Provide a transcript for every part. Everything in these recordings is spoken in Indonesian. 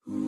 Pondok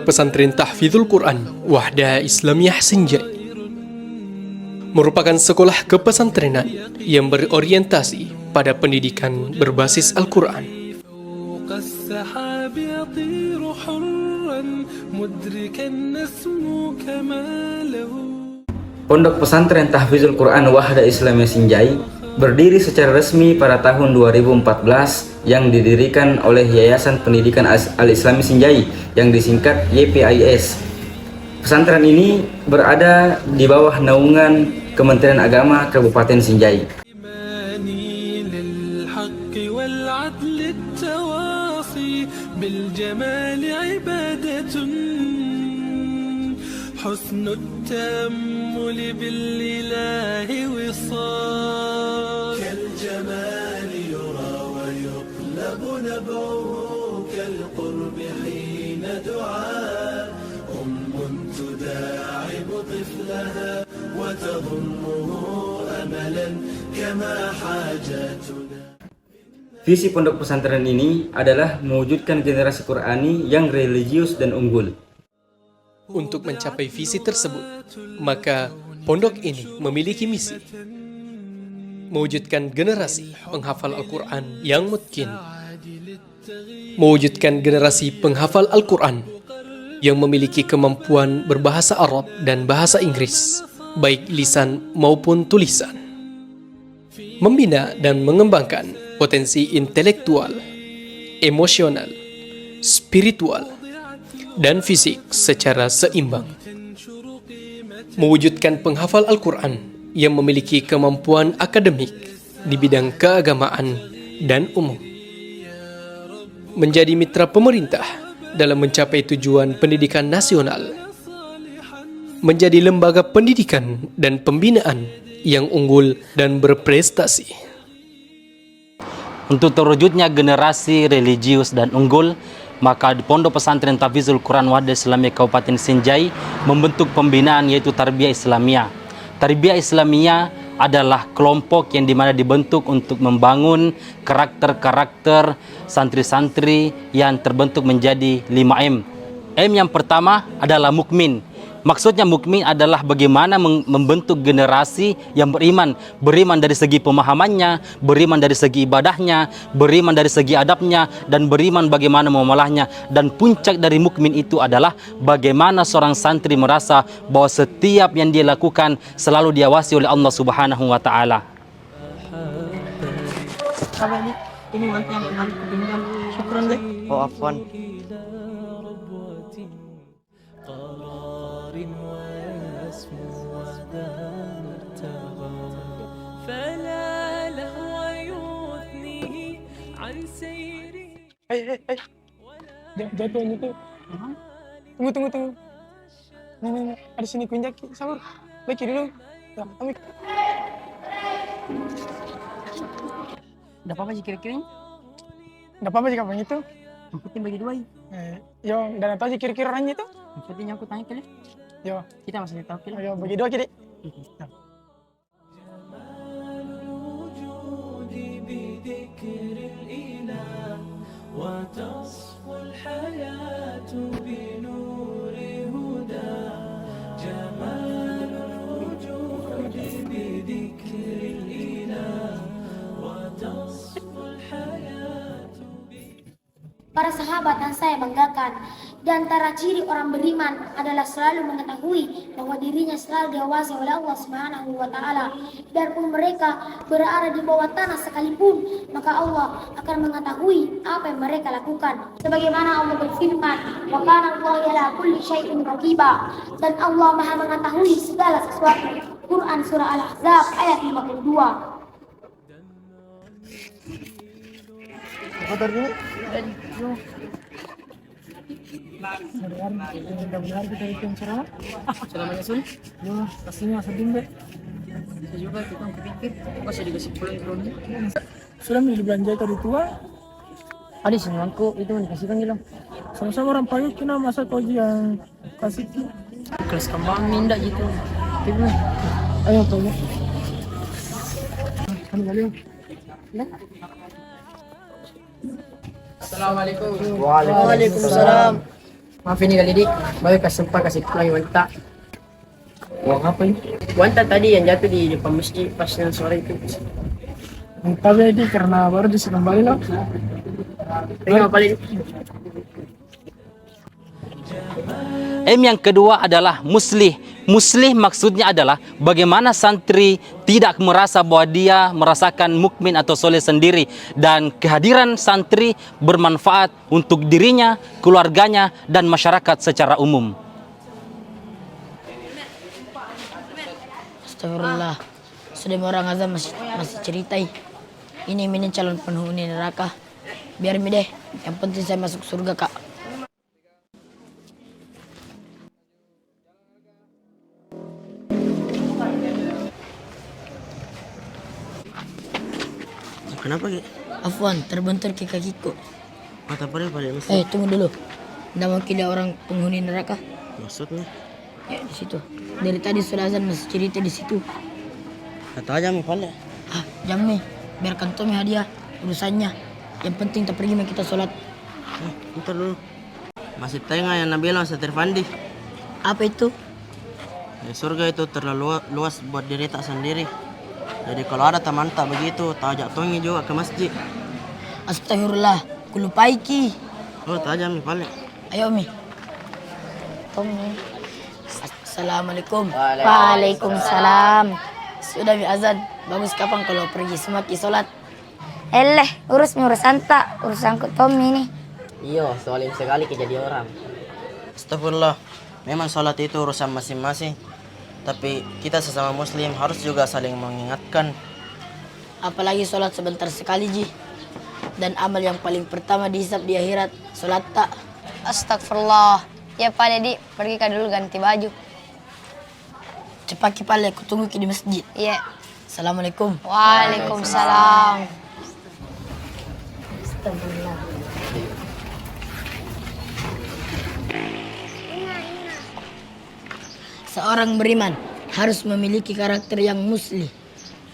Pesantren Tahfidzul Quran Wahda Islamiyah Sinjai merupakan sekolah kepesantrenan yang berorientasi pada pendidikan berbasis Al-Quran. Pondok Pesantren Tahfidzul Quran Wahda Islamiyah Sinjai berdiri secara resmi pada tahun 2014 yang didirikan oleh Yayasan Pendidikan Al-Islami Sinjai yang disingkat YPIS. Pesantren ini berada di bawah naungan Kementerian Agama Kabupaten Sinjai. حسن التأمل بالإله وصال كالجمال يرى ويقلب نبعه كالقرب حين دعاء تداعب طفلها وتضمه أملا كما حاجاتنا. Visi pondok pesantren ini adalah mewujudkan generasi Qurani yang religius dan unggul. Untuk mencapai visi tersebut, maka pondok ini memiliki misi mewujudkan generasi penghafal Al-Quran yang mutqin, mewujudkan generasi penghafal Al-Quran yang memiliki kemampuan berbahasa Arab dan bahasa Inggris, baik lisan maupun tulisan, membina dan mengembangkan potensi intelektual, emosional, spiritual, dan fisik secara seimbang, mewujudkan penghafal Al-Quran yang memiliki kemampuan akademik di bidang keagamaan dan umum, menjadi mitra pemerintah dalam mencapai tujuan pendidikan nasional, menjadi lembaga pendidikan dan pembinaan yang unggul dan berprestasi. Untuk terwujudnya generasi religius dan unggul, maka di Pondok Pesantren Tahfidzul Quran Wahda Islamiyah Kabupaten Sinjai membentuk pembinaan yaitu Tarbiyah Islamiyah. Tarbiyah Islamiyah adalah kelompok yang dimana dibentuk untuk membangun karakter-karakter santri-santri yang terbentuk menjadi 5M. M yang pertama adalah mukmin. Maksudnya mukmin adalah bagaimana membentuk generasi yang beriman dari segi pemahamannya, beriman dari segi ibadahnya, beriman dari segi adabnya, dan beriman bagaimana muamalahnya. Dan puncak dari mukmin itu adalah bagaimana seorang santri merasa bahwa setiap yang dia lakukan selalu diawasi oleh Allah Subhanahu wa taala. Ini yang kemarin kepinjam. Syukran deh. Oh, afwan. Jatuh itu. Tunggu. Nih. Ada sini kunjak, sabar. Baik dulu. Ya, amik. Udah apa sih kira-kira? Enggak apa-apa jika bang itu. Yang penting bagi dua. Yo, dan tahu aja kira-kira orangnya itu. Yang penting aku tanya kali. Yo, Kita masih tahu kali. yo bagi dua kiri. وتصفو الحياة بنور هدى جمال الوجود بذكر الإله وتصفو الحياة. Para sahabat yang saya banggakan, di antara ciri orang beriman adalah selalu mengetahui bahwa dirinya selalu diawasi oleh Allah Subhanahu wa taala. Biarpun mereka berada di bawah tanah sekalipun, maka Allah akan mengetahui apa yang mereka lakukan. Sebagaimana Allah berfirman, "Wa kana Allahu ala kulli syai'in raqiba." Dan Allah Maha mengetahui segala sesuatu. Quran surah Al-Ahzab ayat 52. Kotor ini. Mudah-mudahan kita itu yang ceramah. Selamanya Sun. Yo, pastinya sedih deh. Saya juga kita pikir, kok saya dikasih pulang ke rumah. Sudah beli belanja tadi tua. Ada senangku itu dikasihkan gitu. Sama-sama orang panggil kena masa kau yang kasih ki. Kelas kembang minda gitu. Tiba. Ayo panggil. Kami balik. Assalamualaikum. Waalaikumsalam. Maaf ini kali dik, baru kasih pulang wanita. Uang apa ini? Wanita tadi yang jatuh di depan masjid pas yang sore itu. Tapi ini karena baru disuruh kembali lah. Tengok balik. M yang kedua adalah muslih. Muslih maksudnya adalah bagaimana santri tidak merasa bahwa dia merasakan mukmin atau soleh sendiri, dan kehadiran santri bermanfaat untuk dirinya, keluarganya, dan masyarakat secara umum. Astagfirullah. Sudah orang azam masih ceritai. Ini calon penghuni neraka. Biar mi deh. Yang penting saya masuk surga, Kak. Kenapa Ki? Afwan, terbentur ke kakiku. Mata perih balik masjid. Tunggu dulu. Nggak mau kira orang penghuni neraka? Maksudnya? Ya, di situ. Dari tadi sudah azan masih cerita di situ. Kata aja mi balik. Jamme, biarkan Tommy hadiah urusannya. Yang penting tak pergi kita sholat. Bentar dulu. Masih tengah yang Nabila Ustaz Irfandi. Apa itu? Surga itu terlalu luas buat diri tak sendiri. Jadi kalau ada teman tak begitu, tak ajak Tongi juga ke masjid. Astagfirullah, kulupai ki. Oh, tak aja mi balik. Ayo mi. Tommy. Assalamualaikum. Waalaikumsalam. Sudah mi azan. Bagus kapan kalau pergi semua ki sholat? Urus tak urusanku Tommy nih. Iya, soalim sekali jadi orang. Astagfirullah. Memang sholat itu urusan masing-masing. Tapi kita sesama muslim harus juga saling mengingatkan. Apalagi sholat sebentar sekali ji. Dan amal yang paling pertama dihisap di akhirat, sholat tak. Astagfirullah. Ya Pak Dedi, pergi ke dulu ganti baju. Cepat kipale, aku tunggu ki di masjid. Iya. Assalamualaikum. Waalaikumsalam. Seorang beriman harus memiliki karakter yang muslih.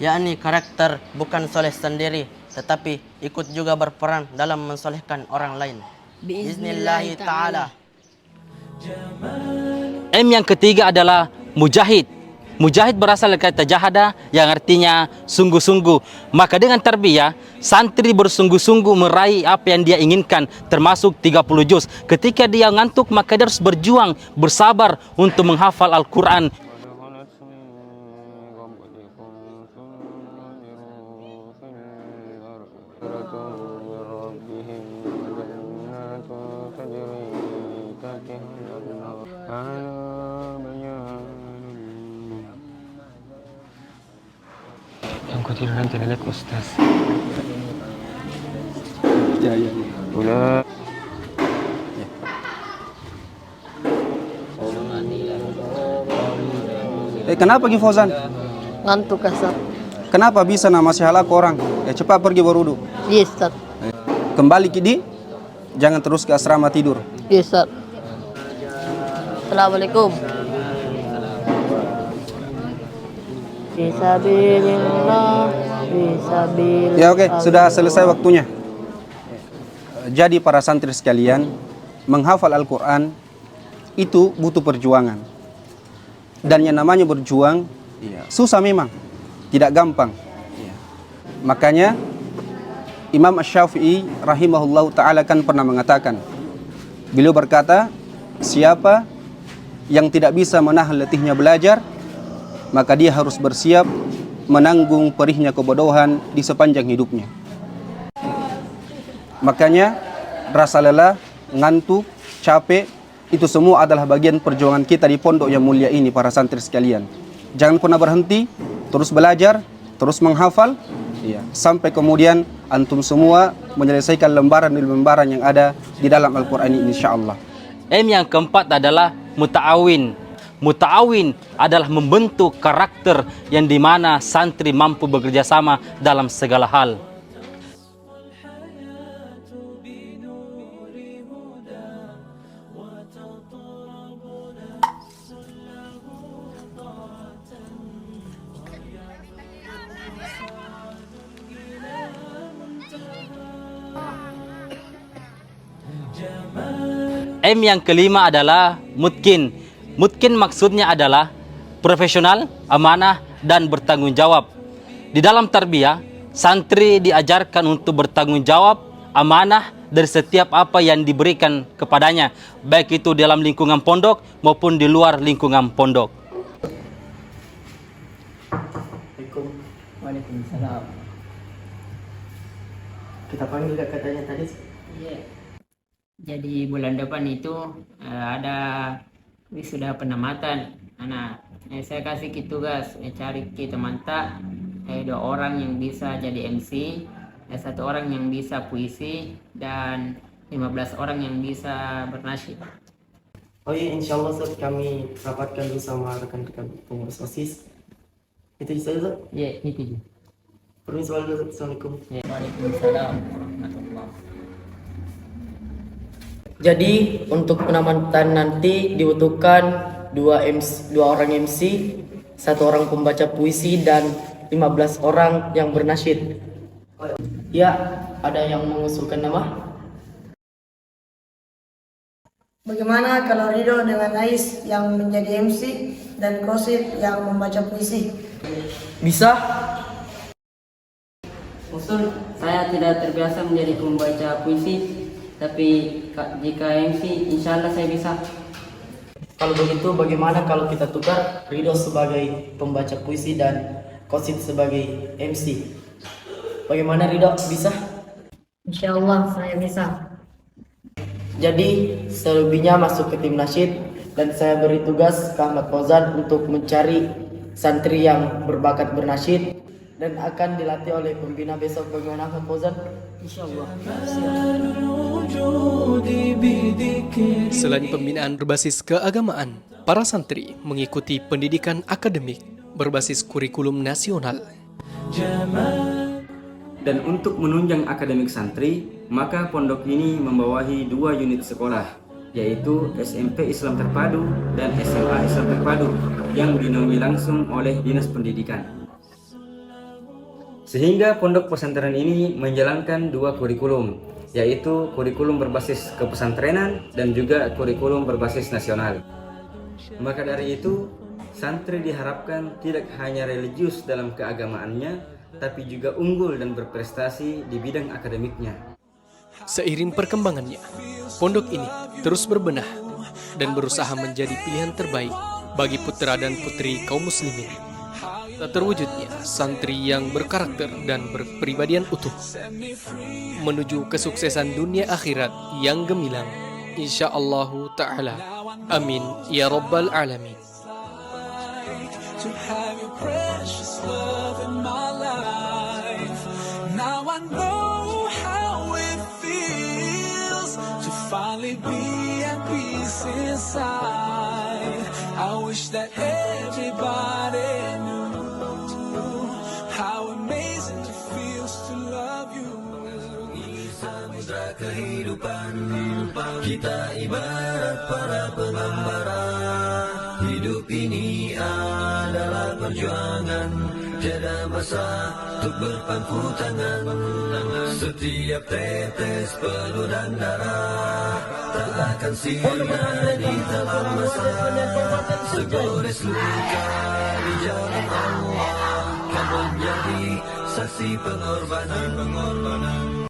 Yakni karakter bukan soleh sendiri, tetapi ikut juga berperan dalam mensolehkan orang lain. Bismillahi ta'ala. M yang ketiga adalah mujahid. Mujahid berasal dari kata jahada yang artinya sungguh-sungguh. Maka dengan tarbiyah, santri bersungguh-sungguh meraih apa yang dia inginkan, termasuk 30 juz. Ketika dia ngantuk, maka dia harus berjuang, bersabar untuk menghafal Al-Quran. Yang kau tidur nanti lihat Ustaz. Ya. Udah. Kenapa Ki Fauzan? Ngantuk kasar. Kenapa bisa masih halak orang? Cepat pergi berwudu. Yes, Ustaz. Kembali Ki jangan terus ke asrama tidur. Yes, Ustaz. Assalamualaikum. Fisabilillah, fisabilillah. Ya oke, sudah selesai waktunya. Jadi para santri sekalian, menghafal Al-Quran itu butuh perjuangan. Dan yang namanya berjuang, susah memang, tidak gampang. Makanya Imam Asy-Syafi'i rahimahullah ta'ala kan pernah mengatakan, beliau berkata, siapa yang tidak bisa menahan letihnya belajar, maka dia harus bersiap menanggung perihnya kebodohan di sepanjang hidupnya. Makanya rasa lelah, ngantuk, capek, itu semua adalah bagian perjuangan kita di pondok yang mulia ini para santri sekalian. Jangan pernah berhenti, terus belajar, terus menghafal, sampai kemudian antum semua menyelesaikan lembaran demi lembaran yang ada di dalam Al-Quran ini insyaallah. M yang keempat adalah muta'awin. Muta'awin adalah membentuk karakter yang dimana santri mampu bekerja sama dalam segala hal. M yang kelima adalah mutkin. Mutkin maksudnya adalah profesional, amanah, dan bertanggung jawab. Di dalam tarbiyah, santri diajarkan untuk bertanggung jawab, amanah dari setiap apa yang diberikan kepadanya, baik itu dalam lingkungan pondok maupun di luar lingkungan pondok. Waalaikumsalam. Kita panggil katanya tadi. Iya. Jadi bulan depan itu ada wisuda penamatan. Saya kasih tugas cari teman tak 2 orang yang bisa jadi MC, 1 orang yang bisa puisi, dan 15 orang yang bisa bernasyid. Oh iya, insya Allah Ustaz, kami rapatkan bersama rekan-rekan pengurus OSIS. Itu saja Ustaz. Iya, itu. Permisi, Assalamualaikum. Ya, waalaikumsalam warahmatullahi. Jadi untuk penamatan nanti dibutuhkan 2 orang MC, 1 orang pembaca puisi, dan 15 orang yang bernasyid. Ya, ada yang mengusulkan nama? Bagaimana kalau Ridho dengan Ais yang menjadi MC dan Kosid yang membaca puisi? Bisa? Usul, saya tidak terbiasa menjadi pembaca puisi, tapi jika MC, insya Allah saya bisa. Kalau begitu bagaimana kalau kita tukar Ridho sebagai pembaca puisi dan Kosid sebagai MC? Bagaimana Ridho, bisa? Insya Allah saya bisa. Jadi selebihnya masuk ke tim nasyid dan saya beri tugas ke Ahmad Fauzan untuk mencari santri yang berbakat bernasyid dan akan dilatih oleh pembina besok. Bagaimana Ahmad Fauzan? Insyaallah. Selain pembinaan berbasis keagamaan, para santri mengikuti pendidikan akademik berbasis kurikulum nasional. Dan untuk menunjang akademik santri, maka pondok ini membawahi 2 unit sekolah, yaitu SMP Islam Terpadu dan SMA Islam Terpadu yang dinaungi langsung oleh Dinas Pendidikan. Sehingga pondok pesantren ini menjalankan 2 kurikulum, yaitu kurikulum berbasis kepesantrenan dan juga kurikulum berbasis nasional. Maka dari itu, santri diharapkan tidak hanya religius dalam keagamaannya, tapi juga unggul dan berprestasi di bidang akademiknya. Seiring perkembangannya, pondok ini terus berbenah dan berusaha menjadi pilihan terbaik bagi putra dan putri kaum muslimin. Tak terwujudnya santri yang berkarakter dan berpribadian utuh menuju kesuksesan dunia akhirat yang gemilang, insyaallah ta'ala. Amin ya rabbal alamin. To have your precious love in my life. Now I know how it feels to finally be at peace inside. I wish that everybody knew how amazing it feels to love you. Samudra kehidupan, kita ibarat para pengembara. Hidup ini adalah perjuangan, tiada masa untuk berpangku tangan. Setiap tetes peluh dan darah tak akan sia-sia di telan masa. Segores luka di jalan Allah kan menjadi saksi pengorbanan.